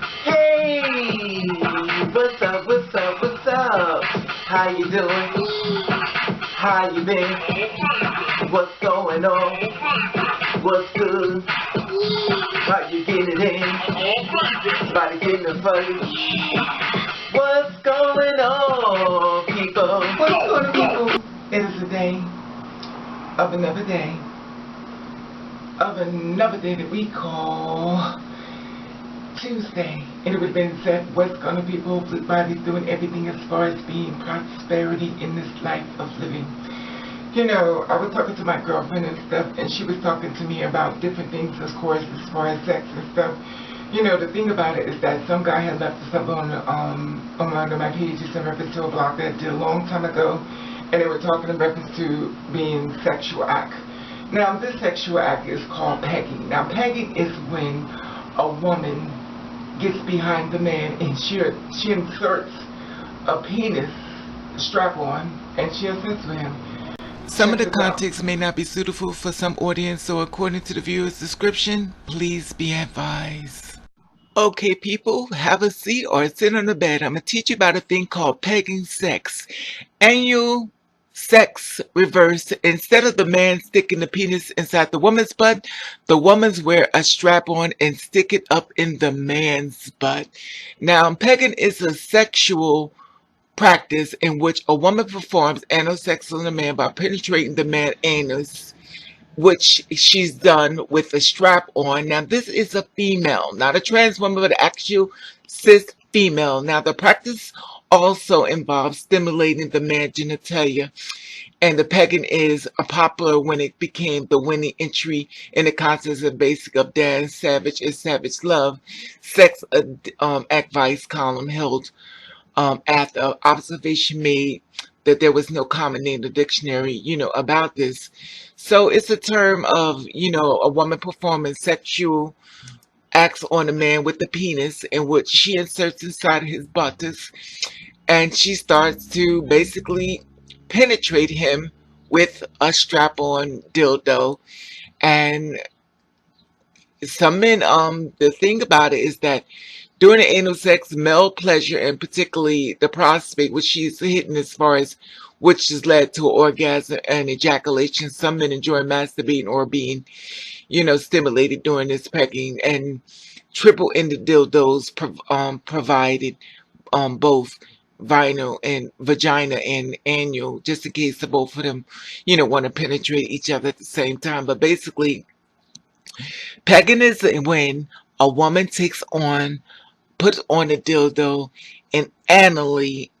Hey, what's up, what's up, what's up? How you doing? How you been? What's going on? What's good? How you getting it in? Body getting it funny. What's going on, people? What's going on, people? It is a day of another day. Of another day that we call Tuesday. And it would have been said, what's going to people? Everybody's doing everything as far as being prosperity in this life of living. You know, I was talking to my girlfriend and stuff, and she was talking to me about different things, of course, as far as sex and stuff. You know, the thing about it is that some guy had left something on one of my pages in reference to a blog that I did a long time ago, and they were talking in reference to being sexual act. Now, this sexual act is called pegging. Now, pegging is when a woman gets behind the man and she inserts a penis strap on and she has sex with him. Some of the context may not be suitable for some audience, so according to the viewer's description, please be advised. Okay, people, have a seat or sit on the bed. I'm going to teach you about a thing called pegging sex. Annual sex reverse. Instead of the man sticking the penis inside the woman's butt, the woman's wear a strap on and stick it up in the man's butt. Now, pegging is a sexual practice in which a woman performs anal sex on a man by penetrating the man's anus, which she's done with a strap on. Now, this is a female, not a trans woman, but an actual cis female. Now, the practice also involves stimulating the man's genitalia, and the pegging is popular when it became the winning entry in the contest of Basic of Dan Savage and Savage Love sex advice column held after observation made that there was no common name in the dictionary, about this. So it's a term of, a woman performing sexual acts on a man with the penis in which she inserts inside his buttocks and she starts to basically penetrate him with a strap-on dildo. And some men, the thing about it is that during the anal sex, male pleasure and particularly the prospect, which she's hitting as far as which has led to orgasm and ejaculation. Some men enjoy masturbating or being, stimulated during this pegging, and triple-ended dildos provided both vagina and anal, just in case the both of them, want to penetrate each other at the same time. But basically, pegging is when a woman puts on a dildo and anally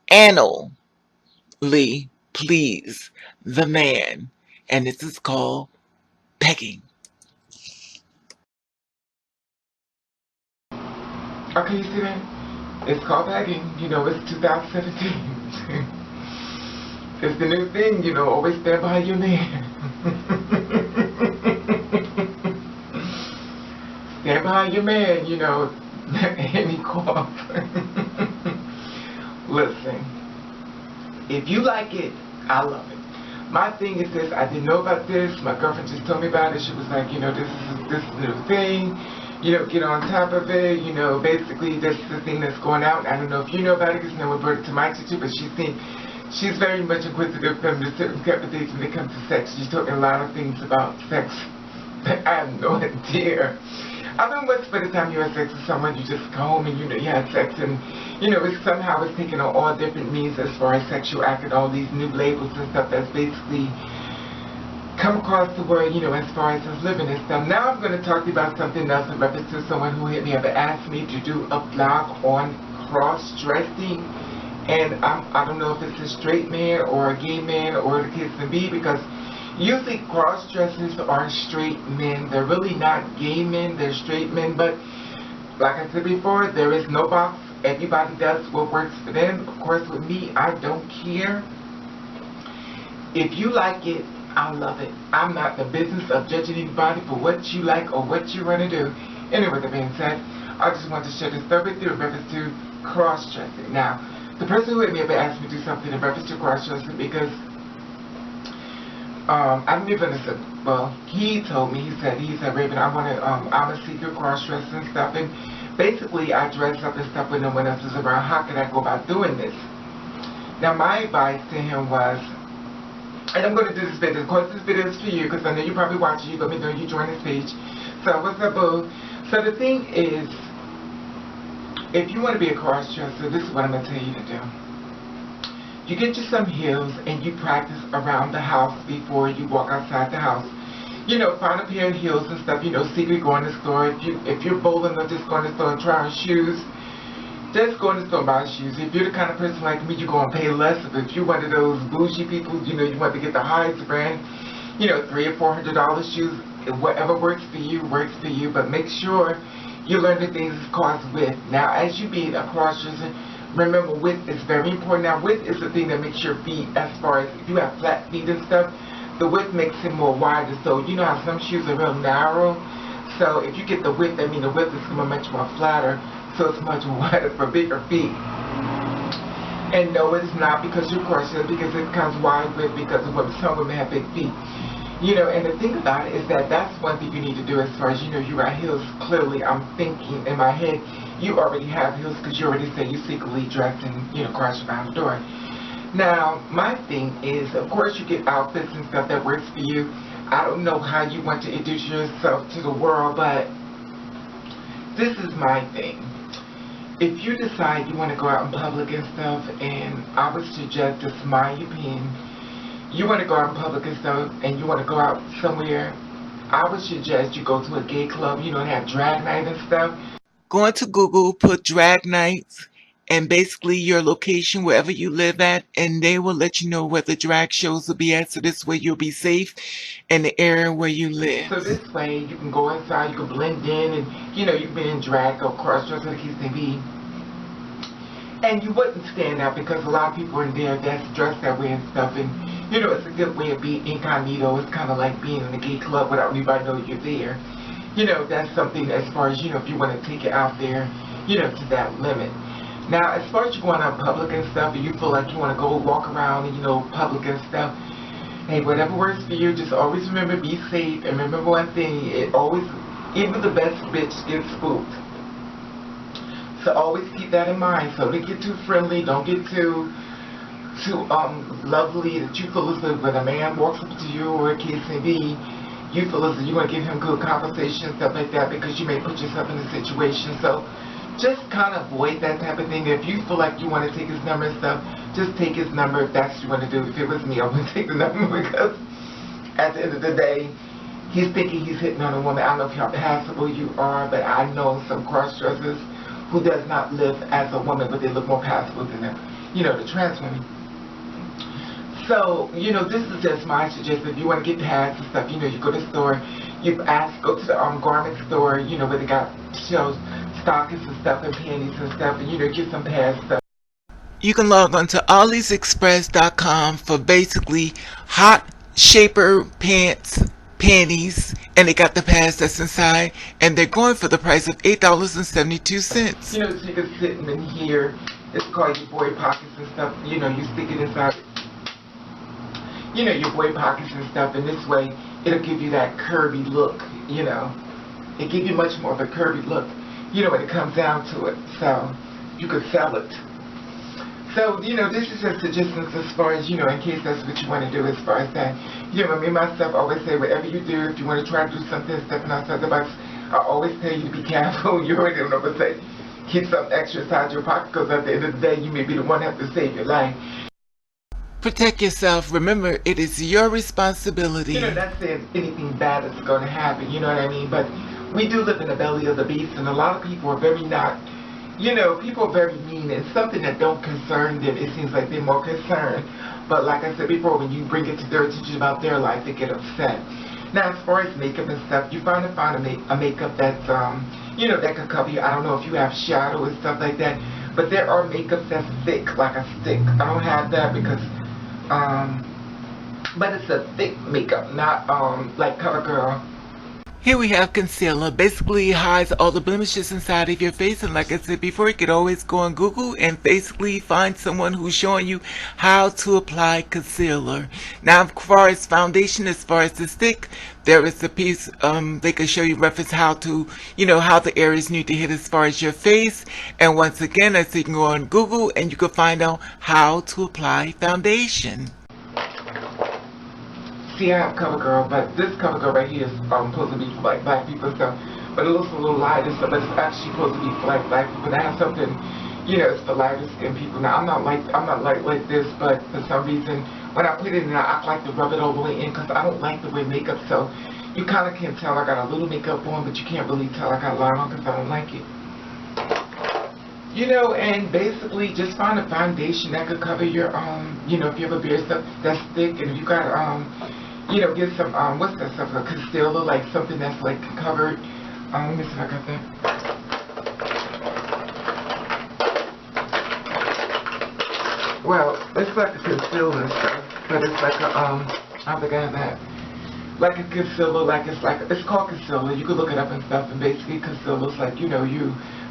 please the man. And this is called pegging. Okay, you see that? It's called pegging. It's 2017. It's the new thing, always stand by your man. Stand by your man, any cough. Listen, if you like it, I love it. My thing is this, I didn't know about this. My girlfriend just told me about it. She was like, this is the new thing. Get on top of it. Basically, this is the thing that's going out. I don't know if you know about it because no one brought it to my attention, but she's very much inquisitive from the certain type of things when it comes to sex. She's talking a lot of things about sex that I have no idea. I mean, what's by the time you have sex with someone, you just go home and you had sex, and it's somehow it's taking on all different means as far as sexual act and all these new labels and stuff that's basically come across the word, as far as living and stuff. Now I'm going to talk to you about something else in reference to someone who hit me up and asked me to do a blog on cross-dressing. And I don't know if it's a straight man or a gay man or the case may be, because usually cross-dressers are straight men. They're really not gay men, they're straight men. But like I said before, there is no box. Everybody does what works for them. Of course, with me, I don't care. If you like it, I love it. I'm not the business of judging anybody for what you like or what you want to do. Anyway, that being said, I just want to share this story with you in reference to cross-dressing. Now, the person who hit me up asked me to do something in reference to cross-dressing because I don't even understand. Well, he told me, he said, Raven, I'm a secret cross-dressing and stuff, and basically I dress up and stuff when no one else is around. How can I go about doing this? Now my advice to him was, and I'm going to do this video. Of course, this video is for you because I know you're probably watching. You let me know you join this page. So what's up, boo? So the thing is, if you want to be a cross-dresser, this is what I'm going to tell you to do. You get you some heels and you practice around the house before you walk outside the house. You know, find a pair of heels and stuff. You know, secretly go in the store. If you're bold enough, just go in the store and try on shoes. Just go in the store and buy shoes. If you're the kind of person like me, you're going to pay less. If you're one of those bougie people, you know, you want to get the highest brand, you know, $300 or $400 shoes. Whatever works for you, works for you. But make sure you learn the things called width. Now, as you be a cross-dresser, remember width is very important. Now, width is the thing that makes your feet, as far as if you have flat feet and stuff, the width makes it more wider. So you know how some shoes are real narrow. So if you get the width, I mean the width is going to be much more flatter. So it's much wider for bigger feet. And no, it's not because you're cross-dresser, because it comes wide width because of what some women have big feet. You know, and the thing about it is that that's one thing you need to do as far as, you know, you got heels. Clearly, I'm thinking in my head, you already have heels because you already said you secretly dressed and, you know, cross around the door. Now, my thing is, of course, you get outfits and stuff that works for you. I don't know how you want to introduce yourself to the world, but this is my thing. If you decide you want to go out in public and stuff, and I would suggest, this is my opinion, you want to go out in public and stuff, and you want to go out somewhere, I would suggest you go to a gay club, you know, and have drag night and stuff. Go into Google, put drag nights, and basically your location, wherever you live at, and they will let you know where the drag shows will be at, so this way you'll be safe in the area where you live. So this way, you can go inside, you can blend in, and, you know, you can be in drag or cross-dress, whatever the case may be. And you wouldn't stand out because a lot of people in there that's dressed that way and stuff, and you know, it's a good way of being incognito. It's kind of like being in a gay club without anybody knowing you're there. You know, that's something as far as, you know, if you want to take it out there, you know, to that limit. Now, as far as you going out in public and stuff, and you feel like you want to go walk around and, you know, public and stuff, hey, whatever works for you, just always remember, be safe. And remember one thing, it always, even the best bitch gets spooked. So always keep that in mind. So don't get too friendly, don't get too lovely that you feel as though when a man walks up to you or a case may be, you feel as though you want to give him good conversation, stuff like that, because you may put yourself in a situation. So just kind of avoid that type of thing. If you feel like you want to take his number and stuff, just take his number if that's what you want to do. If it was me, I wouldn't take the number because at the end of the day, he's thinking he's hitting on a woman. I don't know how passable you are, but I know some cross-dressers who does not live as a woman, but they look more passable than them, you know, the trans women. So, you know, this is just my suggestion. If you want to get pads and stuff, you know, you go to the store, you go to the garment store, you know, where they got shows, stockings and stuff, and panties and stuff, and, you know, get some pads stuff. You can log on to AliExpress.com for basically hot shaper pants, panties, and they got the pads that's inside, and they're going for the price of $8.72. You know, so you can sit in here, it's called your boy pockets and stuff, you know, you stick it inside, you know, your boy pockets and stuff, and this way, it'll give you that curvy look, you know. It gives you much more of a curvy look, you know, when it comes down to it, so you could sell it. So, you know, this is just suggestions as far as, you know, in case that's what you want to do as far as that. You know, me myself always say, whatever you do, if you want to try to do something, stepping outside the box, I always tell you to be careful. You already know what I say. Keep something extra inside your pocket, because at the end of the day, you may be the one that have to save your life. Protect yourself. Remember, it is your responsibility. You know, not saying anything bad is going to happen, you know what I mean? But we do live in the belly of the beast, and a lot of people are very not, you know, people are very mean, and something that don't concern them, it seems like they're more concerned. But like I said before, when you bring it to their attention about their life, they get upset. Now, as far as makeup and stuff, you find a makeup that's, you know, that could cover you. I don't know if you have shadow and stuff like that, but there are makeups that's thick, like a stick. I don't have that because, but it's a thick makeup, not like CoverGirl. Here we have concealer. Basically hides all the blemishes inside of your face, and like I said before, you could always go on Google and basically find someone who's showing you how to apply concealer. Now, as far as foundation, as far as the stick, there is a piece they can show you reference how to, how the areas need to hit as far as your face. And once again, I said you can go on Google and you can find out how to apply foundation. See, I have CoverGirl, but this CoverGirl right here is supposed to be for like black people and stuff. But it looks a little light and stuff, but it's actually supposed to be for like black people. But I have something, it's for lighter skin people. Now I'm not light like this, but for some reason when I put it in, I like to rub it all the way in because I don't like the way makeup. So you kind of can tell I got a little makeup on, but you can't really tell I got a lot on because I don't like it. And basically just find a foundation that could cover your, if you have a beard stuff that's thick, and if you got, get some, what's that stuff, a concealer, like something that's like covered. Let me see if I got that. Well, it's like a concealer and stuff, but it's like a, I think I have that. Like a concealer, it's called concealer. You can look it up and stuff, and basically concealer's like, you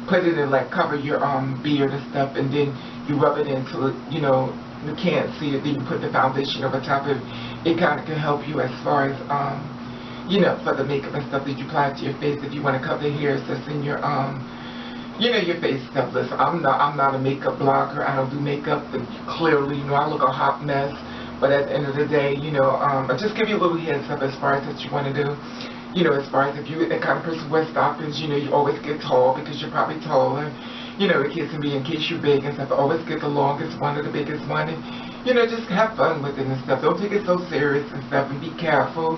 put it in, like, cover your beard and stuff, and then you rub it in till it, you can't see it, then you put the foundation over top of it. It kind of can help you as far as, for the makeup and stuff that you apply to your face if you want to cover the hairs that's in your, your face stuff. Listen, I'm not a makeup blogger. I don't do makeup, and clearly, I look a hot mess, but at the end of the day, I just give you a little heads up as far as what you want to do. As far as if you're the kind of person who wears stockings, you always get tall because you're probably taller. The kids can be, in case you're big and stuff, always get the longest one or the biggest one. And, just have fun with it and stuff. Don't take it so serious and stuff, and be careful,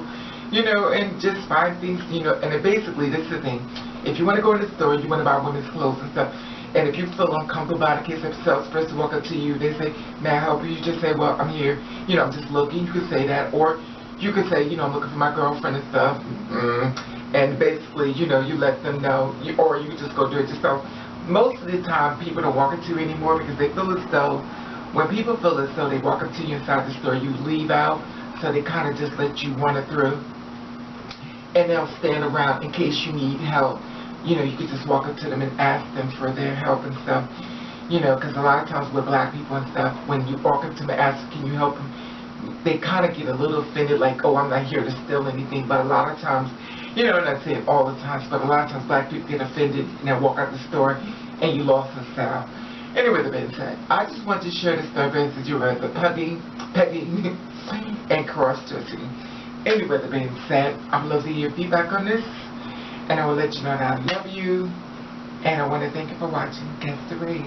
and just find things, and basically, this is the thing. If you want to go in the store, you want to buy women's clothes and stuff, and if you feel uncomfortable about it, in case a salesperson walk up to you, they say, may I help you? You just say, well, I'm here, I'm just looking. You can say that, or you could say, I'm looking for my girlfriend and stuff, and basically, you let them know, or you could just go do it yourself. Most of the time, people don't walk up to you anymore because they feel as though, when people feel as though they walk up to you inside the store, you leave out, so they kind of just let you run it through, and they'll stand around in case you need help. You could just walk up to them and ask them for their help and stuff, because a lot of times with black people and stuff, when you walk up to them and ask, can you help them, they kind of get a little offended, like, oh, I'm not here to steal anything. But a lot of times, I'm not saying all the times, but a lot of times black people get offended and they walk out the store and you lost the style. Anyway, the being said, I just want to share this story since you read the pegging, and cross-dressing. Anyway, the being said, I would love to hear your feedback on this, and I will let you know that I love you, and I want to thank you for watching Guess the Raid.